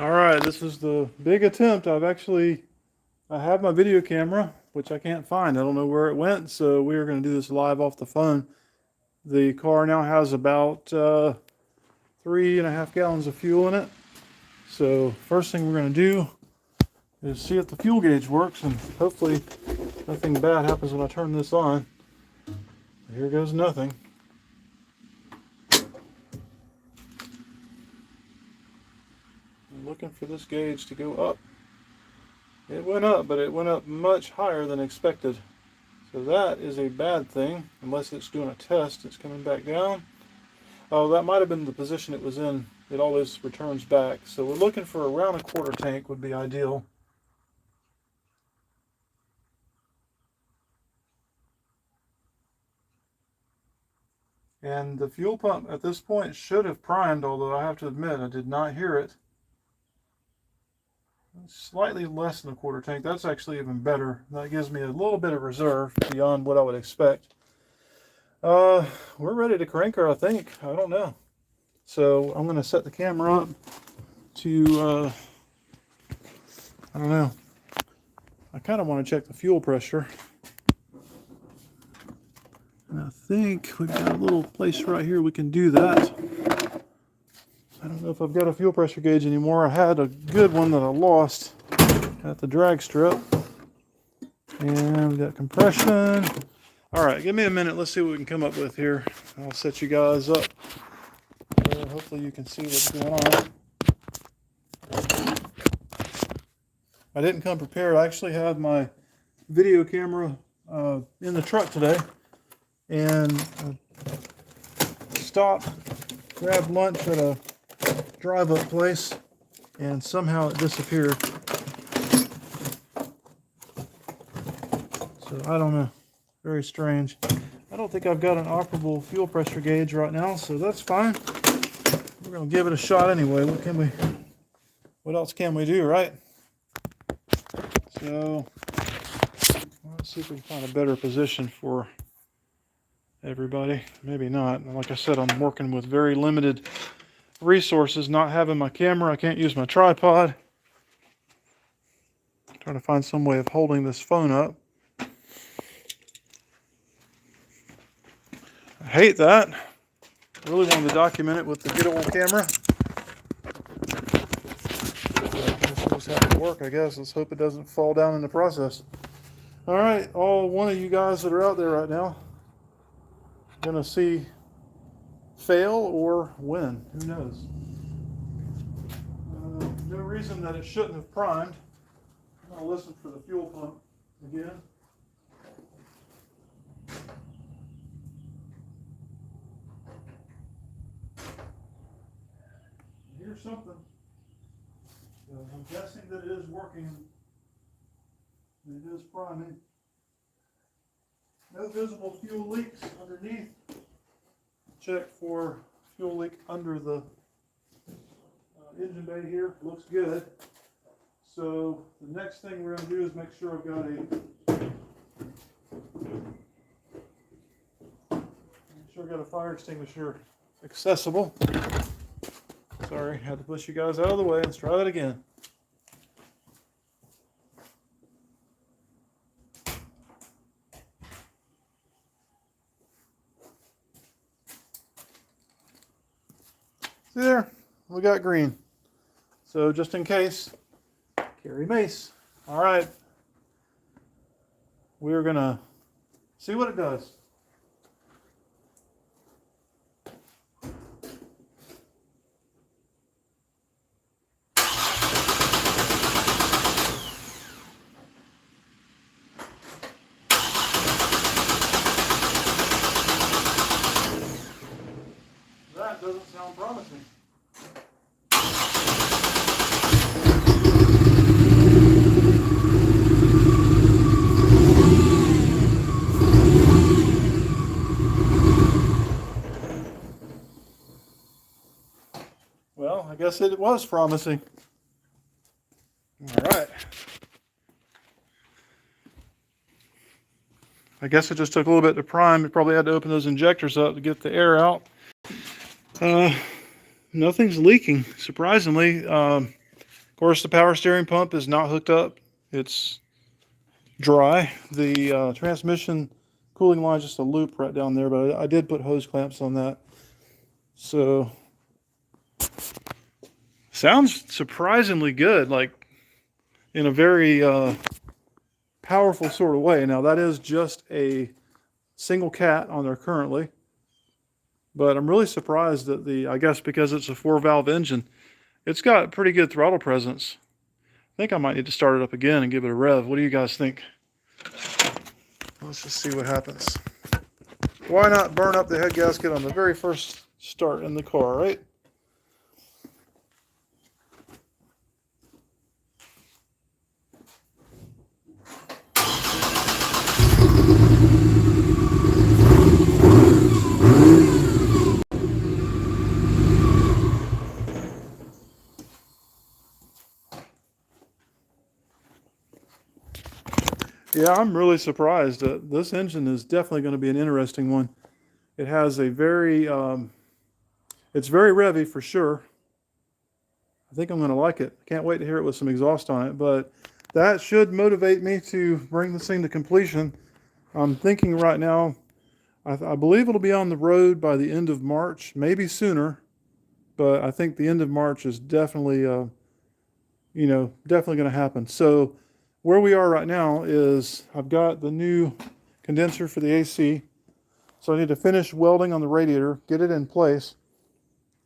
All right, this is the big attempt. I have my video camera, which I can't find. I don't know where it went, so we are going to do this live off the phone. The car now has about 3.5 gallons of fuel in it. So first thing we're going to do is see if the fuel gauge works, and hopefully nothing bad happens when I turn this on. Here goes nothing. I'm looking for this gauge to go up. It went up, but it went up much higher than expected. So that is a bad thing, unless it's doing a test. It's coming back down. Oh, that might have been the position it was in. It always returns back. So we're looking for around a quarter tank would be ideal. And the fuel pump at this point should have primed, although I have to admit I did not hear it. Slightly less than a quarter tank. That's actually even better. That gives me a little bit of reserve beyond what I would expect. We're ready to crank her, I think. I don't know. So I'm going to set the camera up to, I don't know. I kind of want to check the fuel pressure. And I think we've got a little place right here we can do that. I don't know if I've got a fuel pressure gauge anymore. I had a good one that I lost at the drag strip. And we've got compression. All right, give me a minute. Let's see what we can come up with here. I'll set you guys up. Hopefully you can see what's going on. I didn't come prepared. I actually had my video camera in the truck today. And stopped, grabbed lunch at a drive-up place, and somehow it disappeared. So I don't know. Very strange. I don't think I've got an operable fuel pressure gauge right now, so that's fine. We're gonna give it a shot anyway. What else can we do, right? So let's see if we can find a better position for everybody. Maybe not. Like I said, I'm working with very limited resources. Not having my camera, I can't use my tripod. I'm trying to find some way of holding this phone up. I hate that. I really wanted to document it with the good old camera. This will just have to work, I guess. Let's hope it doesn't fall down in the process. All right, all one of you guys that are out there right now, gonna see fail or win. Who knows? No reason that it shouldn't have primed. I'm gonna listen for the fuel pump again. Here's something. I'm guessing that it is working. It is priming. No visible fuel leaks underneath. Check for fuel leak under the engine bay here. Looks good. So the next thing we're going to do is make sure I've got a fire extinguisher accessible. Sorry, had to push you guys out of the way. Let's try that again. See there? We got green. So just in case, carry mace. All right. We're going to see what it does. That doesn't sound promising. Well, I guess it was promising. All right. I guess it just took a little bit to prime. It probably had to open those injectors up to get the air out. Nothing's leaking, surprisingly. course, the power steering pump is not hooked up. It's dry. The transmission cooling line is just a loop right down there, but I did put hose clamps on that. So, sounds surprisingly good, like in a very powerful sort of way. Now, that is just a single cat on there currently, but I'm really surprised that I guess because it's a 4-valve engine, it's got pretty good throttle presence. I think I might need to start it up again and give it a rev. What do you guys think? Let's just see what happens. Why not burn up the head gasket on the very first start in the car, right? Yeah, I'm really surprised. This engine is definitely going to be an interesting one. It has a very, it's very revvy for sure. I think I'm going to like it. Can't wait to hear it with some exhaust on it, but that should motivate me to bring this thing to completion. I'm thinking right now, I believe it'll be on the road by the end of March, maybe sooner, but I think the end of March is definitely, definitely going to happen. So where we are right now is I've got the new condenser for the AC. So I need to finish welding on the radiator, get it in place.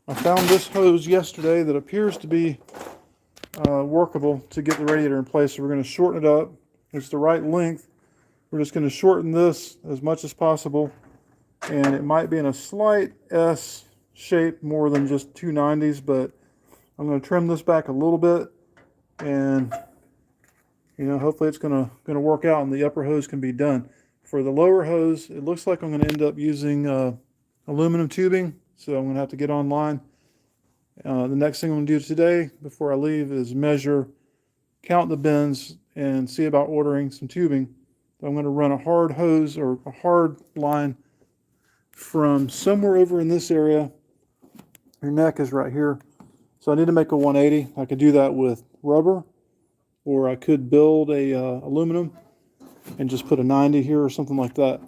I found this hose yesterday that appears to be workable to get the radiator in place. So we're going to shorten it up. It's the right length. We're just going to shorten this as much as possible. And it might be in a slight S shape more than just 290s, but I'm going to trim this back a little bit, and hopefully it's going to work out and the upper hose can be done. For the lower hose, it looks like I'm going to end up using aluminum tubing, so I'm going to have to get online. The next thing I'm going to do today before I leave is measure, count the bends, and see about ordering some tubing. So I'm going to run a hard hose or a hard line from somewhere over in this area. Your neck is right here. So I need to make a 180. I could do that with rubber, or I could build a aluminum and just put a 90 here or something like that.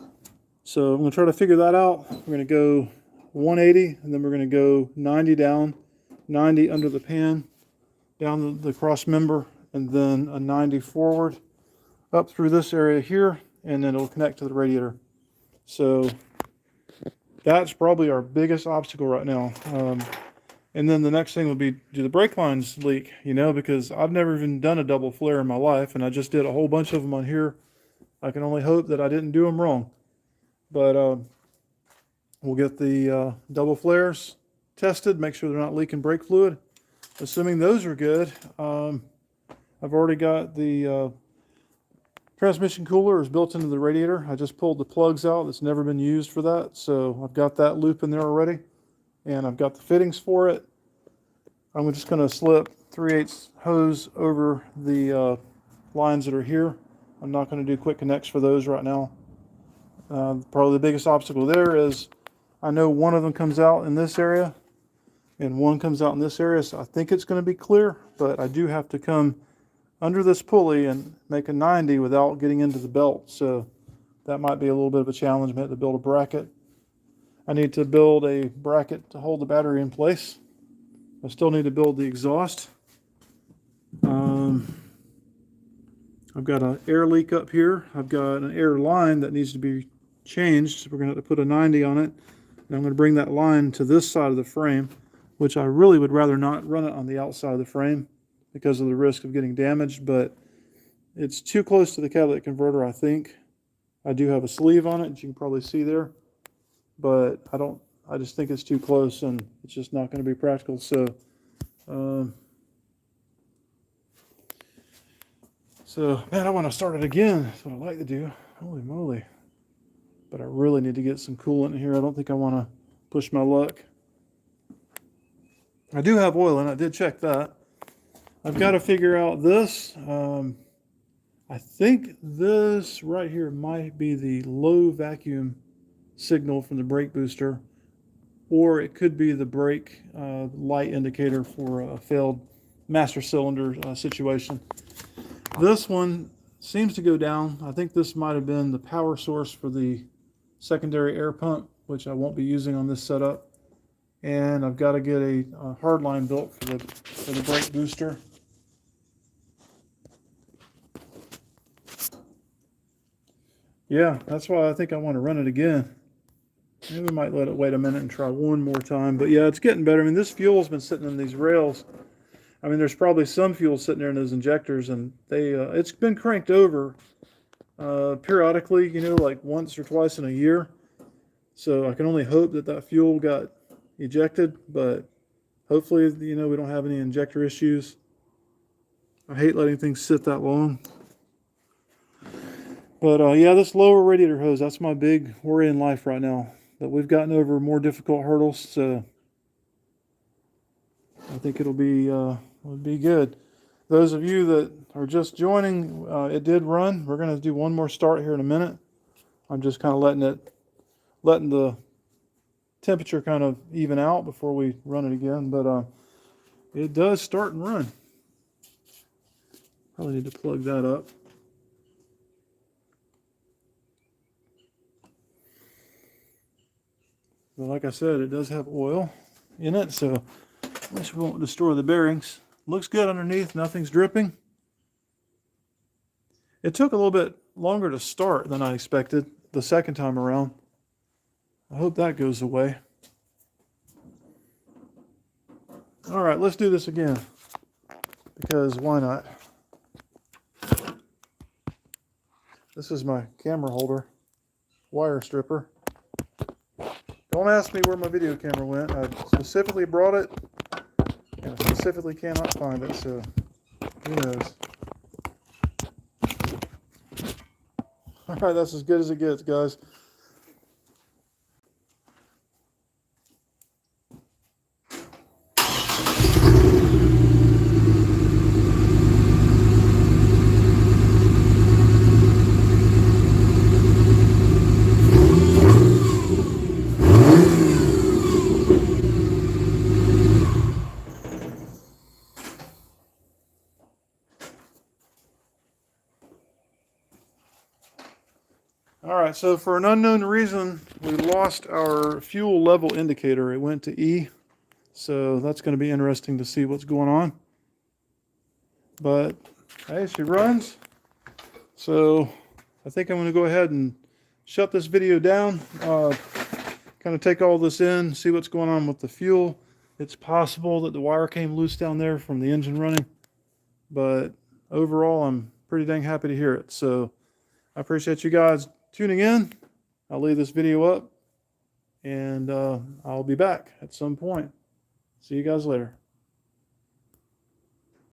So I'm going to try to figure that out. We're going to go 180, and then we're going to go 90 down, 90 under the pan, down the cross member, and then a 90 forward, up through this area here, and then it'll connect to the radiator. So that's probably our biggest obstacle right now. And then the next thing would be, do the brake lines leak? Because I've never even done a double flare in my life, and I just did a whole bunch of them on here. I can only hope that I didn't do them wrong. But we'll get the double flares tested, make sure they're not leaking brake fluid. Assuming those are good, I've already got the transmission cooler is built into the radiator. I just pulled the plugs out that's never been used for that, so I've got that loop in there already, and I've got the fittings for it. I'm just going to slip 3/8 hose over the lines that are here. I'm not going to do quick connects for those right now. Probably the biggest obstacle there is I know one of them comes out in this area and one comes out in this area, so I think it's going to be clear, but I do have to come under this pulley and make a 90 without getting into the belt, so that might be a little bit of a challenge. I have to build a bracket. I need to build a bracket to hold the battery in place. I still need to build the exhaust. I've got an air leak up here. I've got an air line that needs to be changed. So we're going to have to put a 90 on it. And I'm going to bring that line to this side of the frame, which I really would rather not run it on the outside of the frame because of the risk of getting damaged, but it's too close to the catalytic converter, I think. I do have a sleeve on it, as you can probably see there, but I just think it's too close and it's just not going to be practical. So, man, I want to start it again. That's what I like to do. Holy moly. But I really need to get some coolant in here. I don't think I want to push my luck. I do have oil in it. I did check that. I've got to figure out this. I think this right here might be the low vacuum signal from the brake booster, or it could be the brake light indicator for a failed master cylinder situation. This one seems to go down. I think this might have been the power source for the secondary air pump, which I won't be using on this setup. And I've got to get a hard line built for the brake booster. Yeah, that's why I think I want to run it again. Maybe we might let it wait a minute and try one more time. But yeah, it's getting better. I mean, this fuel's been sitting in these rails. I mean, there's probably some fuel sitting there in those injectors, and it's been cranked over periodically, you know, like once or twice in a year. So I can only hope that that fuel got ejected, but hopefully, you know, we don't have any injector issues. I hate letting things sit that long. But yeah, this lower radiator hose, that's my big worry in life right now. But we've gotten over more difficult hurdles, so I think it'll be good. Those of you that are just joining, it did run. We're going to do one more start here in a minute. I'm just kind of letting the temperature kind of even out before we run it again. But it does start and run. Probably need to plug that up. But like I said, it does have oil in it, so at least we won't destroy the bearings. Looks good underneath, nothing's dripping. It took a little bit longer to start than I expected the second time around. I hope that goes away. All right, let's do this again, because why not? This is my camera holder, wire stripper. Don't ask me where my video camera went. I specifically brought it, and I specifically cannot find it, so who knows. All right, that's as good as it gets, guys. All right, so for an unknown reason, we lost our fuel level indicator. It went to E, so that's going to be interesting to see what's going on. But hey, she runs. So I think I'm going to go ahead and shut this video down, kind of take all this in, see what's going on with the fuel. It's possible that the wire came loose down there from the engine running, but overall, I'm pretty dang happy to hear it. So I appreciate you guys tuning in. I'll leave this video up, and I'll be back at some point. See you guys later.